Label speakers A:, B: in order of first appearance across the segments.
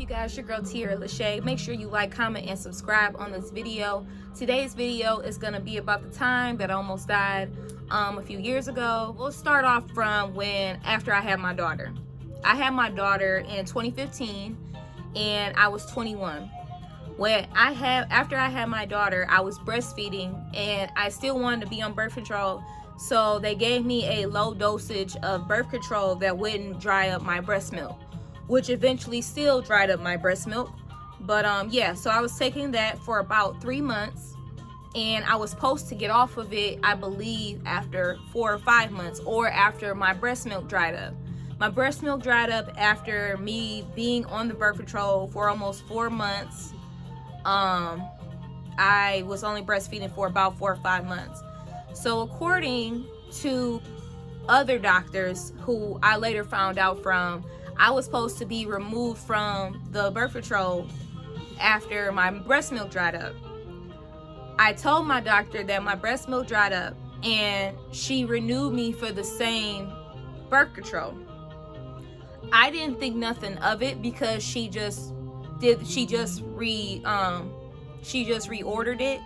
A: you guys? Your girl Tiara Lachey. Make sure you like, comment, and subscribe on this video. Today's video is going to be about the time that I almost died a few years ago. We'll start off from after I had my daughter. I had my daughter in 2015 and I was 21. After I had my daughter, I was breastfeeding and I still wanted to be on birth control. So they gave me a low dosage of birth control that wouldn't dry up my breast milk, which eventually still dried up my breast milk. But yeah, so I was taking that for about 3 months and I was supposed to get off of it, I believe, after 4 or 5 months, or after my breast milk dried up. My breast milk dried up after me being on the birth control for almost 4 months. I was only breastfeeding for about 4 or 5 months. So according to other doctors who I later found out from, I was supposed to be removed from the birth control after my breast milk dried up. I told my doctor that my breast milk dried up and she renewed me for the same birth control. I didn't think nothing of it because she just reordered it,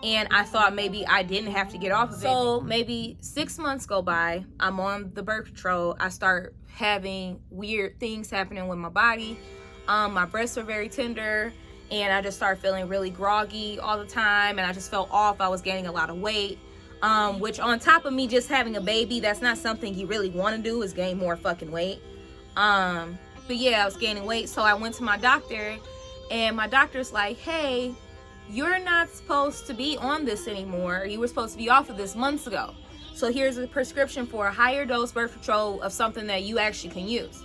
A: and I thought maybe I didn't have to get off of it. So maybe 6 months go by, I'm on the birth control, I start having weird things happening with my body. My breasts are very tender and I just started feeling really groggy all the time, and I just felt off. I was gaining a lot of weight, which on top of me just having a baby, that's not something you really want to do, is gain more fucking weight. But yeah, I was gaining weight. So I went to my doctor and my doctor's like, hey, you're not supposed to be on this anymore. You were supposed to be off of this months ago. So here's a prescription for a higher dose birth control of something that you actually can use.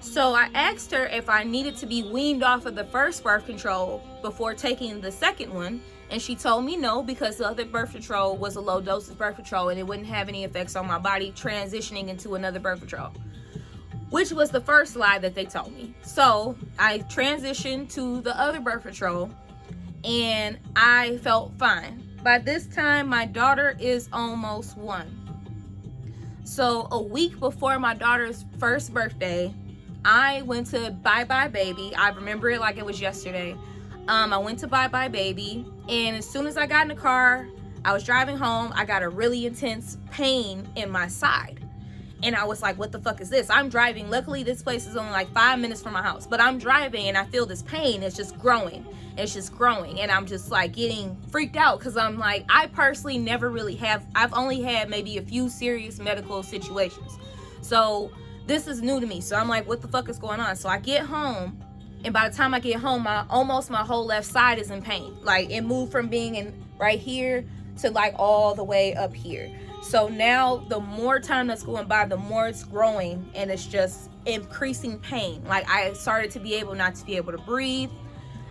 A: So I asked her if I needed to be weaned off of the first birth control before taking the second one. And she told me no, because the other birth control was a low dosage birth control and it wouldn't have any effects on my body transitioning into another birth control, which was the first lie that they told me. So I transitioned to the other birth control and I felt fine. By this time, my daughter is almost 1. So a week before my daughter's first birthday, I went to Bye Bye Baby. I remember it like it was yesterday. I went to Bye Bye Baby, and as soon as I got in the car, I was driving home, I got a really intense pain in my side. And I was like, what the fuck is this? I'm driving. Luckily, this place is only like 5 minutes from my house. But I'm driving and I feel this pain. It's just growing. It's just growing. And I'm just like getting freaked out because I'm like, I personally never really have. I've only had maybe a few serious medical situations. So this is new to me. So I'm like, what the fuck is going on? So I get home. And by the time I get home, almost my whole left side is in pain. Like it moved from being in right here to like all the way up here. So now the more time that's going by, the more it's growing and it's just increasing pain. Like I started to be able not to be able to breathe.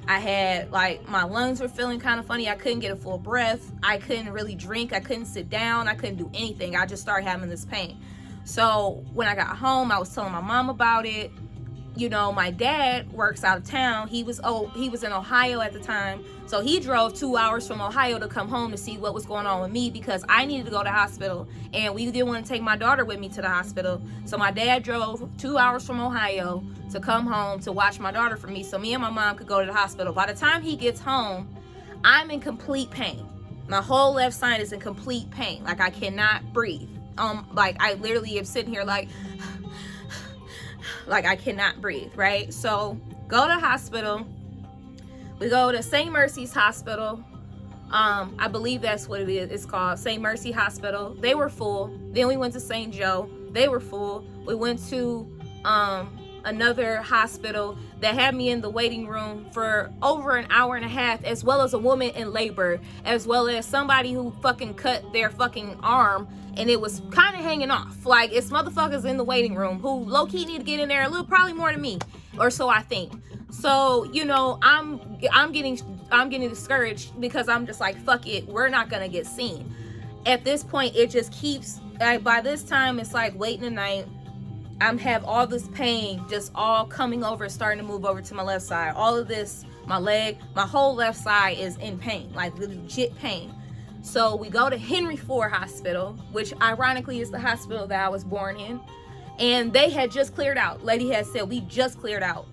A: I had like my lungs were feeling kind of funny. I couldn't get a full breath. I couldn't really drink. I couldn't sit down. I couldn't do anything. I just started having this pain. So when I got home, I was telling my mom about it. You know, my dad works out of town. He was in Ohio at the time. So he drove 2 hours from Ohio to come home to see what was going on with me because I needed to go to the hospital and we didn't want to take my daughter with me to the hospital. So my dad drove 2 hours from Ohio to come home to watch my daughter for me so me and my mom could go to the hospital. By the time he gets home, I'm in complete pain. My whole left side is in complete pain. Like I cannot breathe. Like I literally am sitting here like I cannot breathe, right? So go to hospital. We go to St. Mercy's Hospital. I believe that's what it is. It's called St. Mercy Hospital. They were full. Then we went to St. Joe. They were full. We went to another hospital that had me in the waiting room for over an hour and a half, as well as a woman in labor, as well as somebody who fucking cut their fucking arm and it was kind of hanging off. Like it's motherfuckers in the waiting room who low-key need to get in there a little, probably more than me, or so I think. So, you know, I'm getting discouraged because I'm just like, fuck it, we're not gonna get seen. At this point, it just keeps, like, by this time, it's like late in the night. I have all this pain just all coming over, starting to move over to my left side. All of this, my leg, my whole left side is in pain, like legit pain. So we go to Henry Ford Hospital, which ironically is the hospital that I was born in. And they had just cleared out. Lady had said, we just cleared out.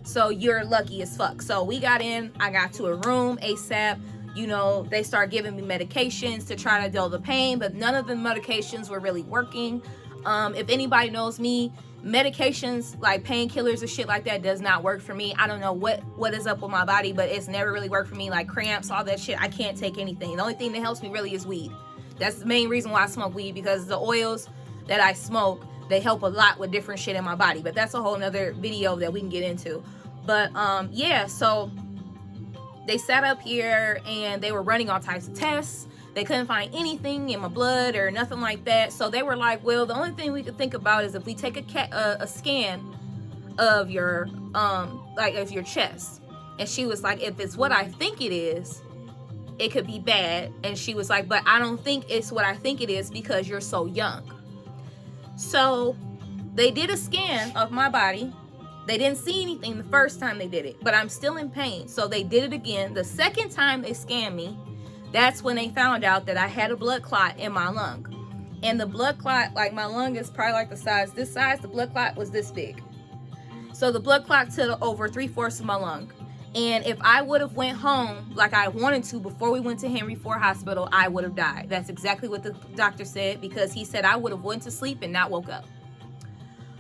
A: So you're lucky as fuck. So we got in, I got to a room ASAP. You know, they start giving me medications to try to dull the pain, but none of the medications were really working. If anybody knows me, medications like painkillers and shit like that does not work for me. I don't know what is up with my body, but it's never really worked for me. Like cramps, all that shit, I can't take anything. The only thing that helps me really is weed. That's the main reason why I smoke weed, because the oils that I smoke, they help a lot with different shit in my body. But that's a whole nother video that we can get into. But yeah, so they sat up here and they were running all types of tests. They couldn't find anything in my blood or nothing like that. So they were like, well, the only thing we could think about is if we take a scan of your of your chest. And she was like, if it's what I think it is, it could be bad. And she was like, but I don't think it's what I think it is because you're so young. So they did a scan of my body. They didn't see anything the first time they did it, but I'm still in pain. So they did it again. The second time they scanned me, that's when they found out that I had a blood clot in my lung. And the blood clot, like my lung is probably like the size, this size, the blood clot was this big. So the blood clot to over 3/4 of my lung. And if I would have went home like I wanted to before we went to Henry Ford Hospital, I would have died. That's exactly what the doctor said, because he said I would have went to sleep and not woke up.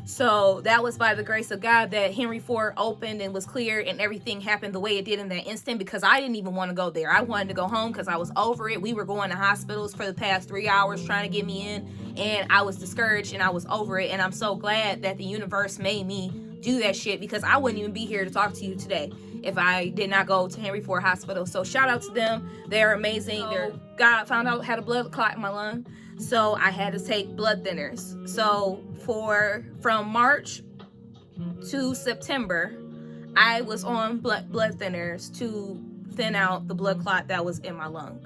A: So that was by the grace of God that Henry Ford opened and was cleared and everything happened the way it did in that instant, because I didn't even want to go there. I wanted to go home because I was over it. We were going to hospitals for the past 3 hours trying to get me in, and I was discouraged and I was over it. And I'm so glad that the universe made me do that shit, because I wouldn't even be here to talk to you today if I did not go to Henry Ford Hospital. So shout out to them. They're amazing. God found out I had a blood clot in my lung. So I had to take blood thinners. So from March to September, I was on blood thinners to thin out the blood clot that was in my lung.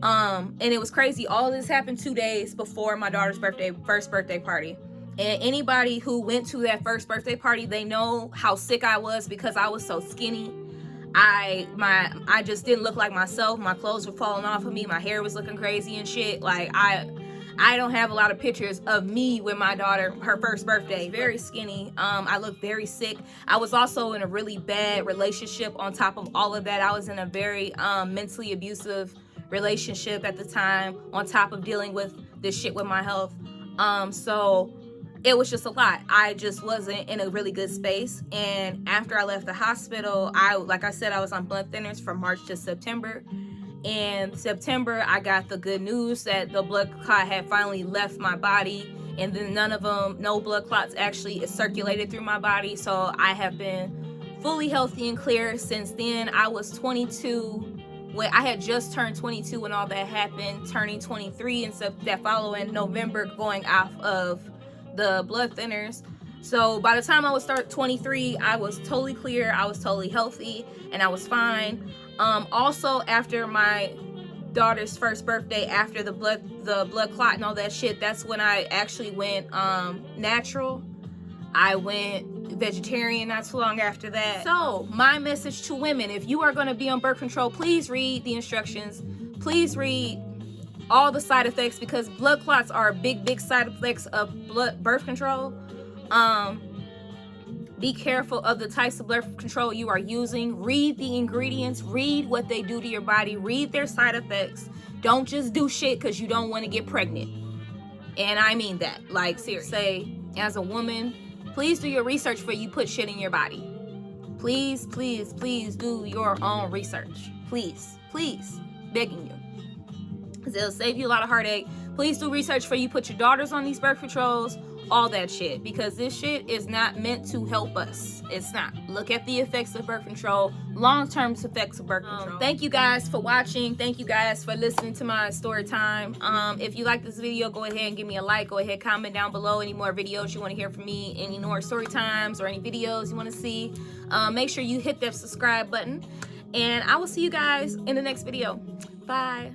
A: And it was crazy. All of this happened 2 days before my daughter's first birthday party. And anybody who went to that first birthday party, they know how sick I was because I was so skinny. I just didn't look like myself. My clothes were falling off of me. My hair was looking crazy and shit. Like I don't have a lot of pictures of me with my daughter, her first birthday. Very skinny. I looked very sick. I was also in a really bad relationship on top of all of that. I was in a very mentally abusive relationship at the time, on top of dealing with this shit with my health. So it was just a lot. I just wasn't in a really good space. And after I left the hospital, like I said, I was on blood thinners from March to September. In September, I got the good news that the blood clot had finally left my body. And then no blood clots actually circulated through my body. So I have been fully healthy and clear since then. I was 22. I had just turned 22 when all that happened, turning 23 and so that following November, going off of the blood thinners. So by the time I was 23, I was totally clear, I was totally healthy, and I was fine. Also, after my daughter's first birthday, after the blood clot and all that shit, that's when I actually went natural. I went vegetarian not too long after that. So my message to women, if you are going to be on birth control, please read the instructions. Please read all the side effects, because blood clots are big side effects of birth control. Be careful of the types of birth control you are using. Read the ingredients. Read what they do to your body. Read their side effects. Don't just do shit because you don't want to get pregnant. And I mean that. Like, seriously. Say, as a woman, please do your research before you put shit in your body. Please do your own research. Please, begging you. Because it'll save you a lot of heartache. Please do research before you put your daughters on these birth controls, all that shit, because this shit is not meant to help us. It's not. Look at the effects of birth control, long-term effects of birth control. Thank you guys for watching. Thank you guys for listening to my story time. If you like this video, go ahead and give me a like. Go ahead, comment down below any more videos you want to hear from me, any more story times or any videos you want to see. Make sure you hit that subscribe button, and I will see you guys in the next video. Bye.